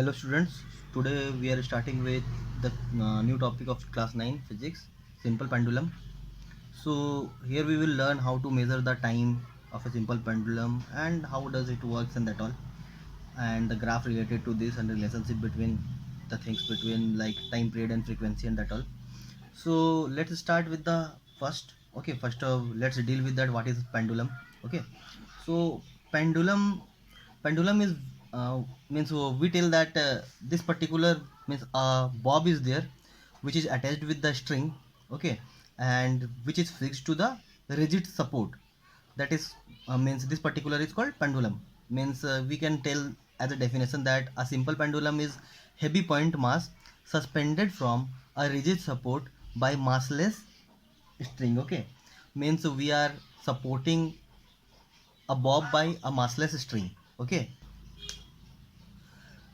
Hello students, today we are starting with the new topic of class 9 physics, simple pendulum. So here we will learn how to measure the time of a simple pendulum and how does it works and that all, and the graph related to this and the relationship between the things between like time period and frequency and that all. So let's start with the first. Okay, first let's deal with that what is pendulum. Okay, so pendulum is means we tell that this particular means bob is there which is attached with the string. Okay, and which is fixed to the rigid support, that is means this particular is called pendulum. Means we can tell as a definition that a simple pendulum is heavy point mass suspended from a rigid support by massless string. Okay, means we are supporting a bob by a massless string. Okay,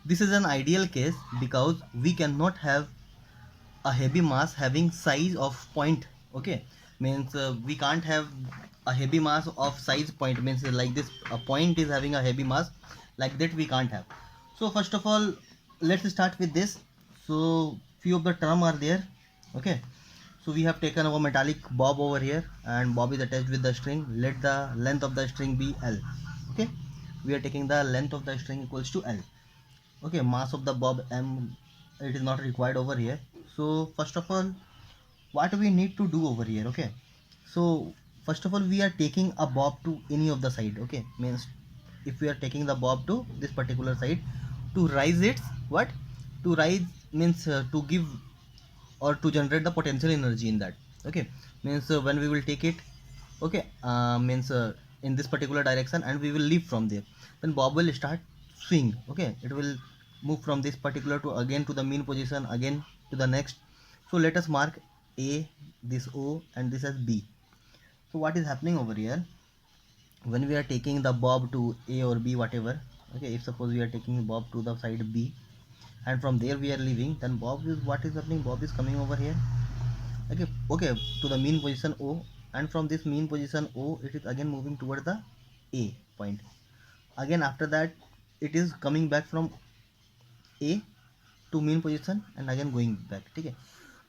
this is an ideal case because we cannot have a heavy mass having size of point. Okay, means we can't have a heavy mass of size point, means like this a point is having a heavy mass, like that we can't have. So first of all, let's start with this. So few of the term are there. Okay, so we have taken our metallic bob over here and bob is attached with the string. Let the length of the string be L. Okay, we are taking the length of the string equals to L. Okay, mass of the bob M, it is not required over here. So first of all, what we need to do over here? Okay, so first of all we are taking a bob to any of the side. Okay, means if we are taking the bob to this particular side to rise its what, to rise means to give or to generate the potential energy in that. Okay, means when we will take it, okay, means in this particular direction and we will leave from there, then bob will start swing. Okay, it will move from this particular to again to the mean position, again to the next. So let us mark A, this O and this as B. So what is happening over here, when we are taking the bob to A or B whatever. Okay, if suppose we are taking bob to the side B and from there we are leaving, then bob is what is happening, bob is coming over here. Okay, okay, to the mean position O, and from this mean position O it is again moving toward the A point. Again after that it is coming back from A to mean position and again going back. Okay,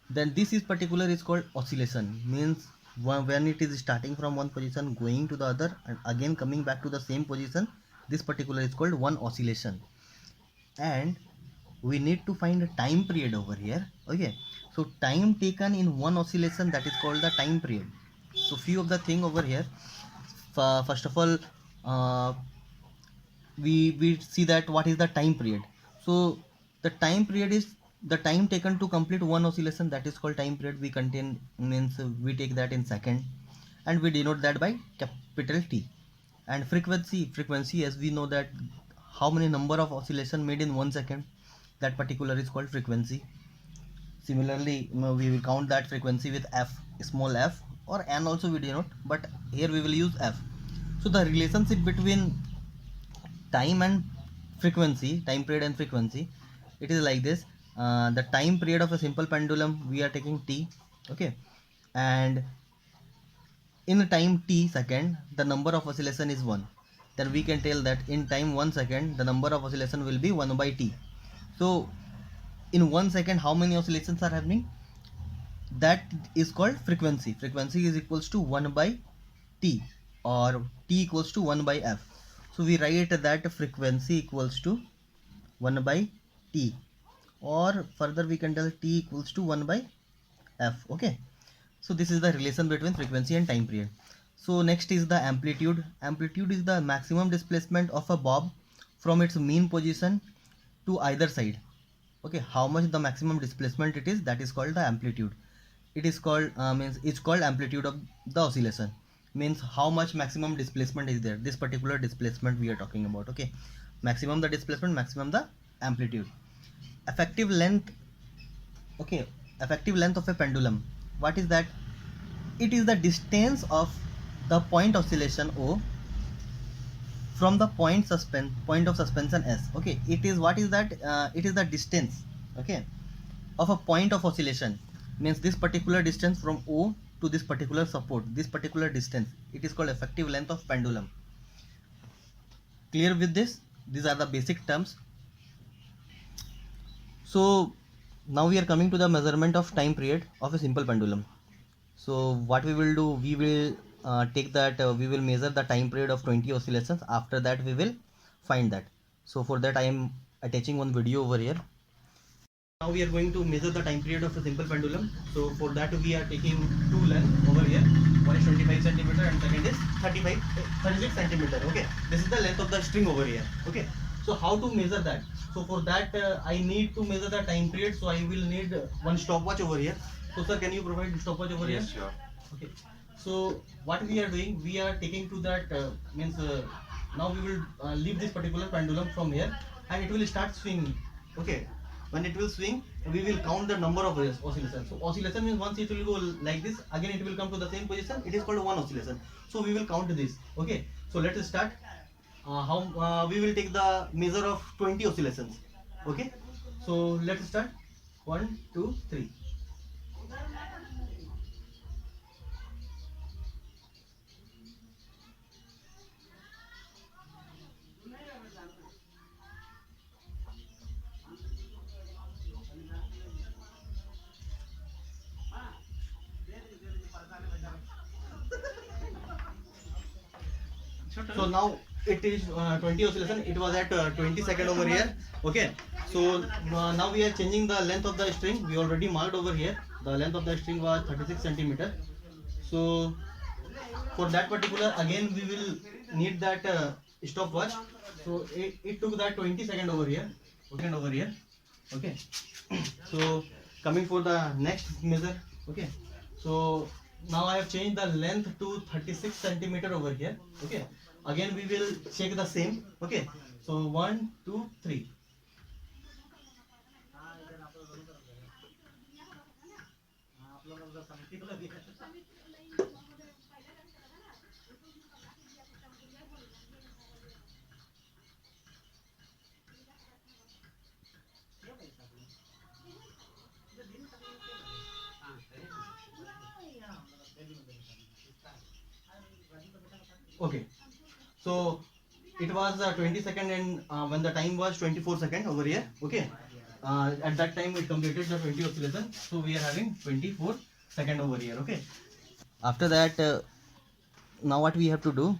then this is particular is called oscillation. Means when it is starting from one position going to the other and again coming back to the same position, this particular is called one oscillation. And we need to find a time period over here. Okay, so time taken in one oscillation, that is called the time period. So few of the thing over here. First of all, uh, we see that what is the time period. So the time period is the time taken to complete one oscillation, that is called time period. We contain means we take that in second and we denote that by capital T. And frequency, as we know that how many number of oscillation made in 1 second, that particular is called frequency. Similarly, we will count that frequency with f, small f, or n also we denote, but here we will use f. So the relationship between time and frequency, time period and frequency, it is like this. The time period of a simple pendulum we are taking T. Okay, and in time T second the number of oscillation is 1. Then we can tell that in time 1 second the number of oscillation will be 1 by T. So in 1 second how many oscillations are happening, that is called frequency. Frequency is equals to 1 by T, or T equals to 1 by f. So we write that frequency equals to 1 by T, or further we can tell T equals to 1 by f. Okay, so this is the relation between frequency and time period. So next is the amplitude. Amplitude is the maximum displacement of a bob from its mean position to either side. Okay, how much the maximum displacement it is, that is called the amplitude. It is called means it's called amplitude of the oscillation. Means how much maximum displacement is there, this particular displacement we are talking about. Okay, maximum the displacement, maximum the amplitude. Effective length. Okay, effective length of a pendulum, what is that? It is the distance of the point oscillation O from the point of suspension S. Okay, it is what is that? It is the distance, okay, of a point of oscillation. Means this particular distance from O to this particular support, this particular distance, it is called effective length of pendulum. Clear with this? These are the basic terms. So now we are coming to the measurement of time period of a simple pendulum. So what we will do, we will take that, we will measure the time period of 20 oscillations. After that we will find that. So for that I am attaching one video over here. Now we are going to measure the time period of a simple pendulum. So for that we are taking two lengths over here. One is 25 centimeter and second is 36 centimeter. Okay, this is the length of the string over here. Okay, so how to measure that? So for that I need to measure the time period. So I will need one stopwatch over here. So sir, can you provide the stopwatch over here? Yes, sure. Okay, so what we are doing, we are taking to that means now we will leave this particular pendulum from here and it will start swinging. Okay, when it will swing, we will count the number of oscillations. So oscillation means once it will go like this, again it will come to the same position, it is called one oscillation. So we will count this. Okay, so let us start. How we will take the measure of 20 oscillations. Okay, so let's start. 1 2 3. So now it is 20 oscillation. It was at 20 second over here. Okay, so now we are changing the length of the string. We already marked over here. The length of the string was 36 centimeter. So for that particular, again we will need that stopwatch. So it took that 20 second over here. Okay, over here. Okay, so coming for the next measure. Okay, so now I have changed the length to 36 centimeter over here. Okay, again we will check the same. Okay, so 1 2 3. Okay, so it was 20 second and when the time was 24 second over here. Okay, at that time it completed the 20 oscillation, so we are having 24 second over here. Okay, after that now what we have to do,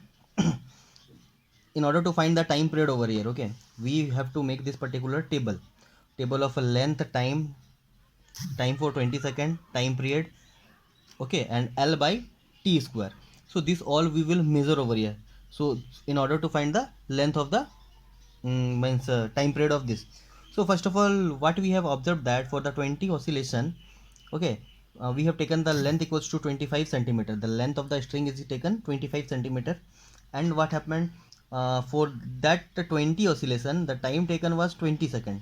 in order to find the time period over here, okay, we have to make this particular table of a length, time for 20 second, time period, okay, and L by T square. So this all we will measure over here. So in order to find the length of the means time period of this. So first of all, what we have observed that for the 20 oscillation, okay, we have taken the length equals to 25 centimeter. The length of the string is taken 25 centimeter. And what happened, for that 20 oscillation, the time taken was 20 second.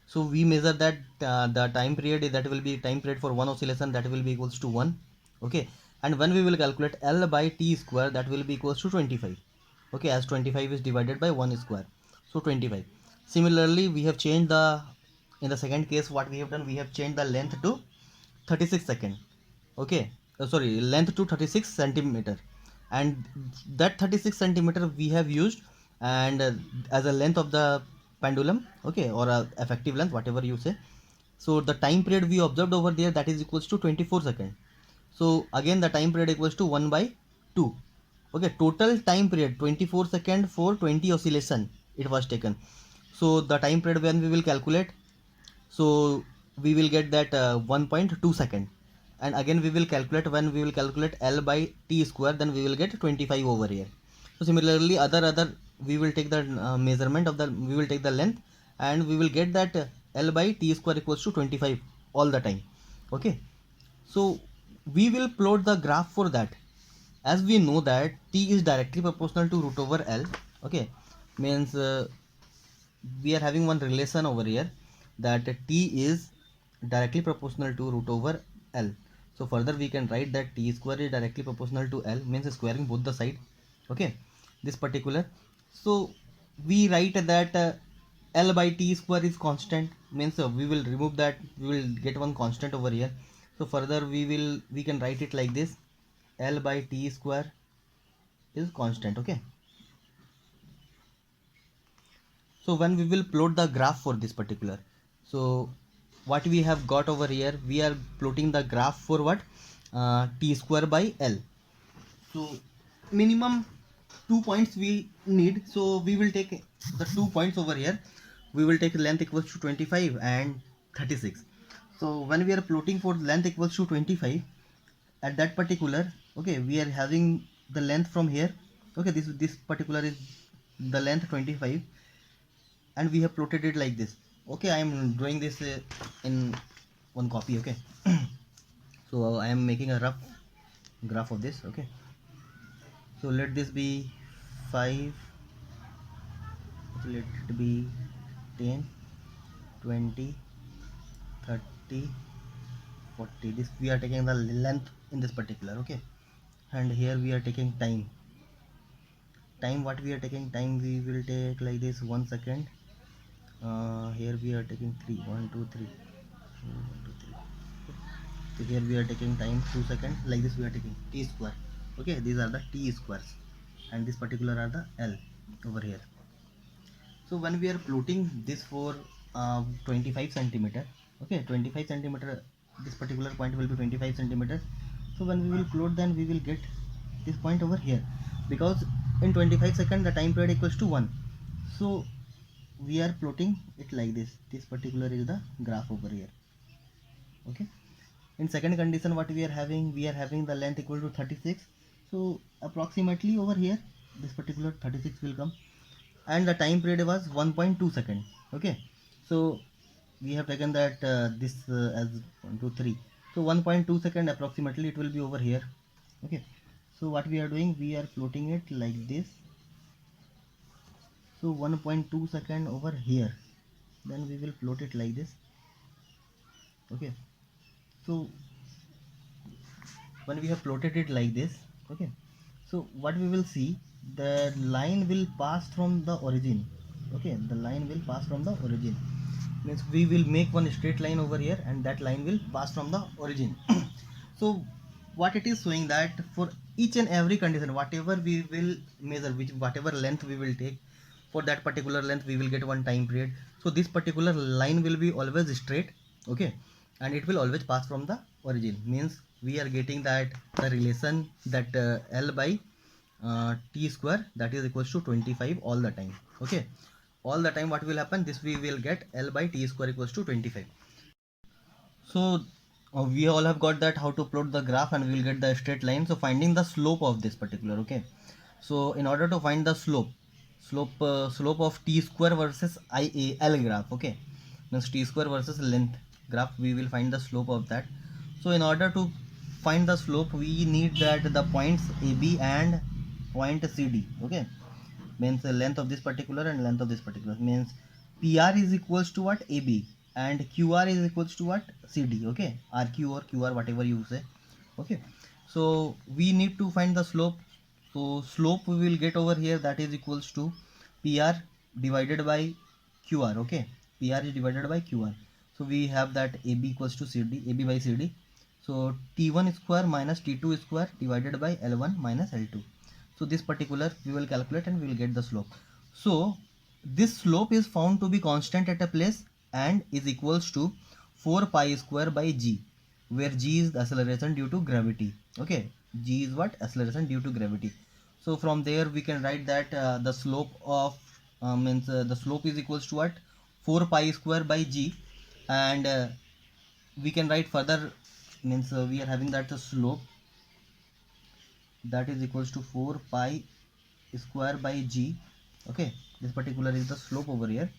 So we measure that the time period that will be time period for one oscillation, that will be equals to 1. Okay, and when we will calculate L by T square, that will be equals to 25. Okay, as 25 is divided by 1 square, so 25. Similarly, we have changed the, in the second case what we have done, we have changed the length to 36 second. Okay, sorry, length to 36 centimeter, and that 36 centimeter we have used and as a length of the pendulum. Okay, or a effective length, whatever you say. So the time period we observed over there, that is equals to 24 second. So again the time period equals to 1 by 2. Okay, total time period 24 second for 20 oscillation it was taken. So the time period when we will calculate, so we will get that 1.2 second. And again we will calculate, when we will calculate L by T square, then we will get 25 over here. So similarly other we will take the measurement of the, we will take the length and we will get that L by T square equals to 25 all the time. Okay, so we will plot the graph for that. As we know that T is directly proportional to root over L. Okay, means we are having one relation over here, that T is directly proportional to root over L. So further we can write that T square is directly proportional to L, means squaring both the side. Okay, this particular. So we write that L by T square is constant, means we will remove that, we will get one constant over here. So further we can write it like this: L by T square is constant. Okay, so when we will plot the graph for this particular, so what we have got over here, we are plotting the graph for what, t square by L. So minimum 2 points we need, so we will take the 2 points over here. We will take length equals to 25 and 36. So when we are plotting for length equals to 25 at that particular, okay, we are having the length from here, okay, this particular is the length 25, and we have plotted it like this. Okay, I am drawing this in one copy. Okay. So I am making a rough graph of this. Okay, so let this be 5, let it be 10, 20, 30, 40. This we are taking the length in this particular. Okay, and here we are taking time. What we are taking time, we will take like this 1 second. Here we are taking 3, 1 2 3, 1 2 3. So here we are taking time 2 seconds. Like this we are taking t square. Okay, these are the t squares, and this particular are the L over here. So when we are plotting this for 25 centimeter, okay, 25 centimeter, this particular point will be 25 centimeters. So when we will plot, then we will get this point over here, because in 25 seconds the time period equals to 1. So we are plotting it like this. This particular is the graph over here. Okay, in second condition, what we are having the length equal to 36. So approximately over here this particular 36 will come, and the time period was 1.2 second. Okay, so we have taken that this as 1 2 3. So 1.2 second approximately it will be over here. Okay, so what we are doing, we are plotting it like this. So 1.2 second over here, then we will plot it like this. Okay, so when we have plotted it like this, okay, so what we will see, the line will pass from the origin. Okay, the line will pass from the origin, means we will make one straight line over here, and that line will pass from the origin. So what it is showing, that for each and every condition, whatever we will measure, which whatever length we will take, for that particular length we will get one time period. So this particular line will be always straight. Okay, and it will always pass from the origin, means we are getting that the relation, that L by t square, that is equals to 25 all the time. Okay, all the time what will happen, this we will get L by t square equals to 25. So we all have got that how to plot the graph, and we will get the straight line. So finding the slope of this particular. Okay, so in order to find the slope of t square versus L graph. Okay, means t square versus length graph, we will find the slope of that. So in order to find the slope, we need that the points AB and point CD. Okay, means the length of this particular and length of this particular, means PR is equals to what, AB, and QR is equals to what, CD. Okay, RQ or QR, whatever you say. Okay, so we need to find the slope. So slope we will get over here, that is equals to PR divided by QR. Okay, PR is divided by QR. So we have that AB equals to CD, AB by CD. So T1 square minus T2 square divided by L1 minus L2. So this particular we will calculate, and we will get the slope. So this slope is found to be constant at a place, and is equals to 4 pi square by g, where g is the acceleration due to gravity. Okay, g is what, acceleration due to gravity. So from there we can write that the slope of means the slope is equals to what, 4 pi square by g, and we can write further, means we are having that the slope, that is equals to 4 pi square by g. Okay, this particular is the slope over here.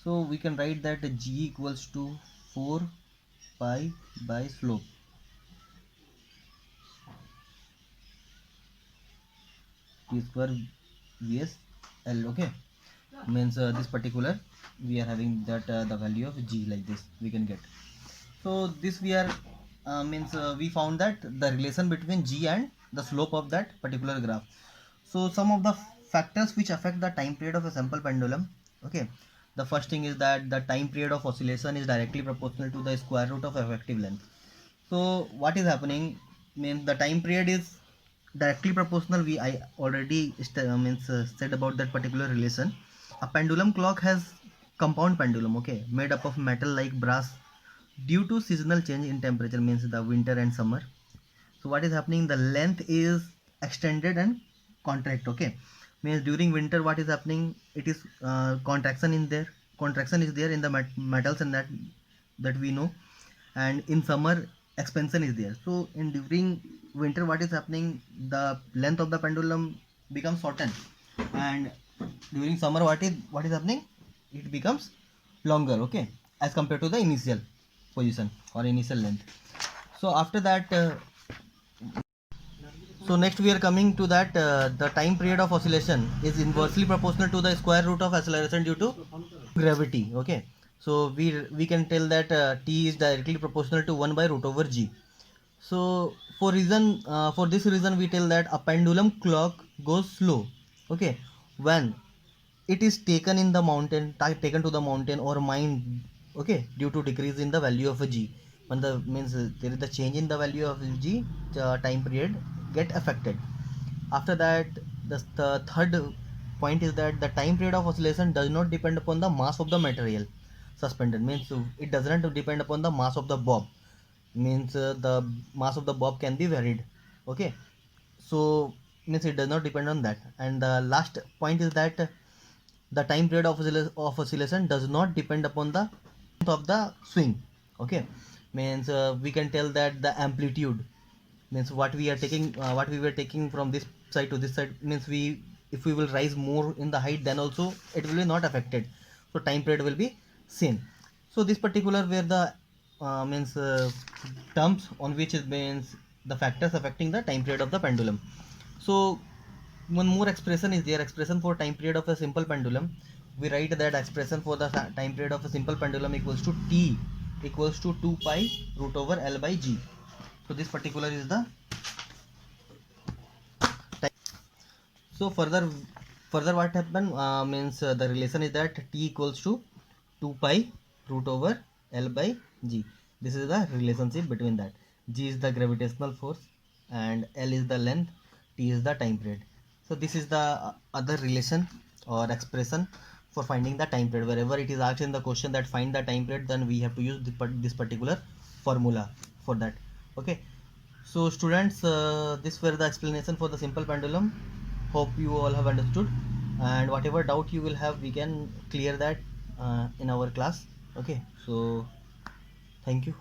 So we can write that g equals to 4 pi by slope, t square vs L. Okay, means this particular we are having that the value of g like this we can get. So this we are means we found that the relation between g and the slope of that particular graph. So some of the factors which affect the time period of a simple pendulum. Okay, the first thing is that the time period of oscillation is directly proportional to the square root of effective length. So what is happening, means the time period is directly proportional. I already said about that particular relation. A pendulum clock has compound pendulum, okay, made up of metal like brass, due to seasonal change in temperature, means the winter and summer. So what is happening, the length is extended and contract. Okay, means during winter what is happening, it is contraction in there, contraction is there in the metals, and that we know. And in summer expansion is there. So in during winter what is happening, the length of the pendulum becomes shortened, and during summer what is happening, it becomes longer. Okay, as compared to the initial position or initial length. So after that so next we are coming to that the time period of oscillation is inversely proportional to the square root of acceleration due to gravity. Okay, so we can tell that t is directly proportional to 1 by root over g. So for this reason we tell that a pendulum clock goes slow, okay, when it is taken in the mountain, taken to the mountain or mine, okay, due to decrease in the value of a g. When the means there is the change in the value of g, the time period get affected. After that, the third point is that the time period of oscillation does not depend upon the mass of the material suspended, means it does not depend upon the mass of the bob, means the mass of the bob can be varied. Okay, so means it does not depend on that. And the last point is that the time period of oscillation does not depend upon the length of the swing. Okay, means we can tell that the amplitude, means what we were taking from this side to this side, means we, if we will rise more in the height, then also it will be not affected, so time period will be same. So this particular where the means terms on which it means the factors affecting the time period of the pendulum. So one more expression is there, expression for time period of a simple pendulum. We write that expression for the time period of a simple pendulum equals to t equals to 2 pi root over l by g. So this particular is the time. So further what happen, means the relation is that t equals to 2 pi root over l by g. This is the relationship between that. G is the gravitational force and l is the length, t is the time period. So this is the other relation or expression for finding the time period. Wherever it is asked in the question that find the time period, then we have to use this particular formula for that. Okay, so students, this were the explanation for the simple pendulum. Hope you all have understood, and whatever doubt you will have, we can clear that in our class. Okay, so thank you.